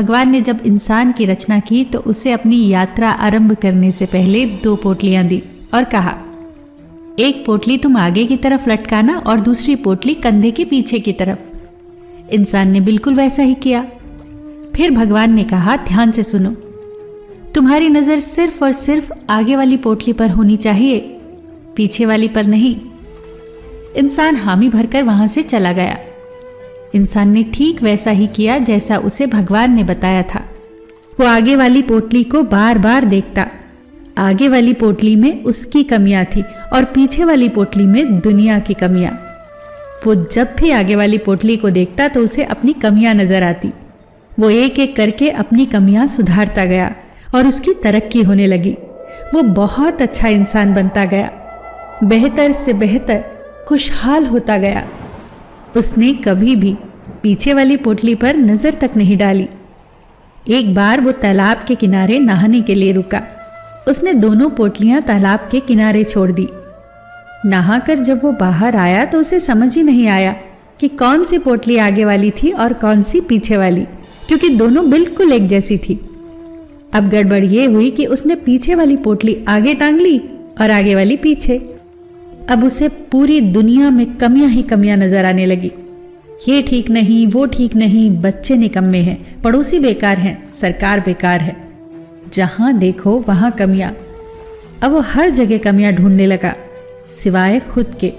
भगवान ने जब इंसान की रचना की तो उसे अपनी यात्रा आरंभ करने से पहले 2 पोटलियां दी और कहा, एक पोटली तुम आगे की तरफ लटकाना और दूसरी पोटली कंधे के पीछे की तरफ। इंसान ने बिल्कुल वैसा ही किया। फिर भगवान ने कहा, ध्यान से सुनो, तुम्हारी नजर सिर्फ और सिर्फ आगे वाली पोटली पर होनी चाहिए, पीछे वाली पर नहीं। इंसान हामी भरकर वहां से चला गया। इंसान ने ठीक वैसा ही किया जैसा उसे भगवान ने बताया था। वो आगे वाली पोटली को बार बार देखता। आगे वाली पोटली में उसकी कमियां थी और पीछे वाली पोटली में दुनिया की कमियां। वो जब भी आगे वाली पोटली को देखता तो उसे अपनी कमियां नजर आती। वो एक एक करके अपनी कमियां सुधारता गया और उसकी तरक्की होने लगी। वो बहुत अच्छा इंसान बनता गया, बेहतर से बेहतर, खुशहाल होता गया। उसने कभी भी पीछे वाली पोटली पर नजर तक नहीं डाली। एक बार वो तालाब के किनारे नहाने के लिए रुका। उसने दोनों पोटलियां तालाब के किनारे छोड़ दी। नहाकर जब वो बाहर आया तो उसे समझ ही नहीं आया कि कौन सी पोटली आगे वाली थी और कौन सी पीछे वाली, क्योंकि दोनों बिल्कुल एक जैसी थी। अब गड़बड़ ये हुई कि उसने पीछे वाली पोटली आगे टांग ली और आगे वाली पीछे। अब उसे पूरी दुनिया में कमियां ही कमियां नजर आने लगी। ये ठीक नहीं, वो ठीक नहीं, बच्चे निकम्मे हैं, पड़ोसी बेकार हैं, सरकार बेकार है। जहां देखो वहां कमियां। अब वो हर जगह कमियां ढूंढने लगा सिवाय खुद के,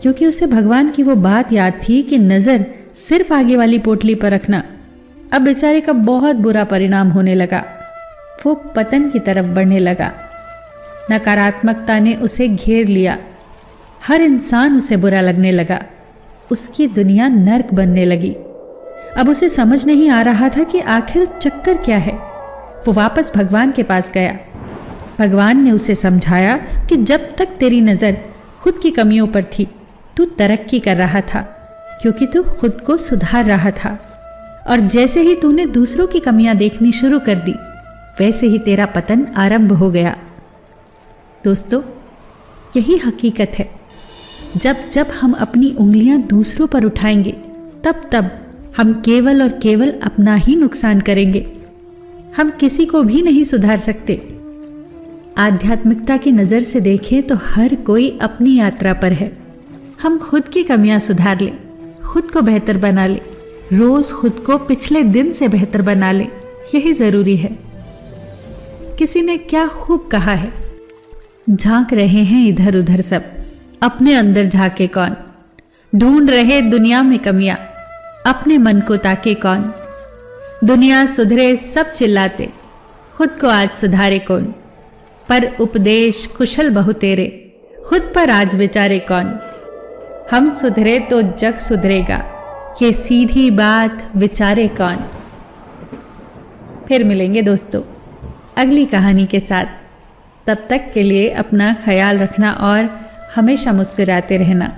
क्योंकि उसे भगवान की वो बात याद थी कि नजर सिर्फ आगे वाली पोटली पर रखना। अब बेचारे का बहुत बुरा परिणाम होने लगा। वो पतन की तरफ बढ़ने लगा। नकारात्मकता ने उसे घेर लिया। हर इंसान उसे बुरा लगने लगा। उसकी दुनिया नर्क बनने लगी। अब उसे समझ नहीं आ रहा था कि आखिर चक्कर क्या है। वो वापस भगवान के पास गया। भगवान ने उसे समझाया कि जब तक तेरी नज़र खुद की कमियों पर थी, तू तरक्की कर रहा था, क्योंकि तू खुद को सुधार रहा था। और जैसे ही तूने दूसरों की कमियां देखनी शुरू कर दी, वैसे ही तेरा पतन आरंभ हो गया। दोस्तों, यही हकीकत है। जब जब हम अपनी उंगलियां दूसरों पर उठाएंगे, तब तब हम केवल और केवल अपना ही नुकसान करेंगे। हम किसी को भी नहीं सुधार सकते। आध्यात्मिकता की नज़र से देखें तो हर कोई अपनी यात्रा पर है। हम खुद की कमियां सुधार लें, खुद को बेहतर बना लें, रोज खुद को पिछले दिन से बेहतर बना लें, यही ज़रूरी है। किसी ने क्या खूब कहा है, झांक रहे हैं इधर उधर सब, अपने अंदर झांके कौन, ढूंढ रहे दुनिया में कमियां, अपने मन को ताके कौन, दुनिया सुधरे सब चिल्लाते, खुद को आज सुधारे कौन, पर उपदेश कुशल बहु तेरे, खुद पर आज विचारे कौन, हम सुधरे तो जग सुधरेगा, ये सीधी बात विचारे कौन। फिर मिलेंगे दोस्तों अगली कहानी के साथ। तब तक के लिए अपना ख्याल रखना और हमेशा मुस्कुराते रहना।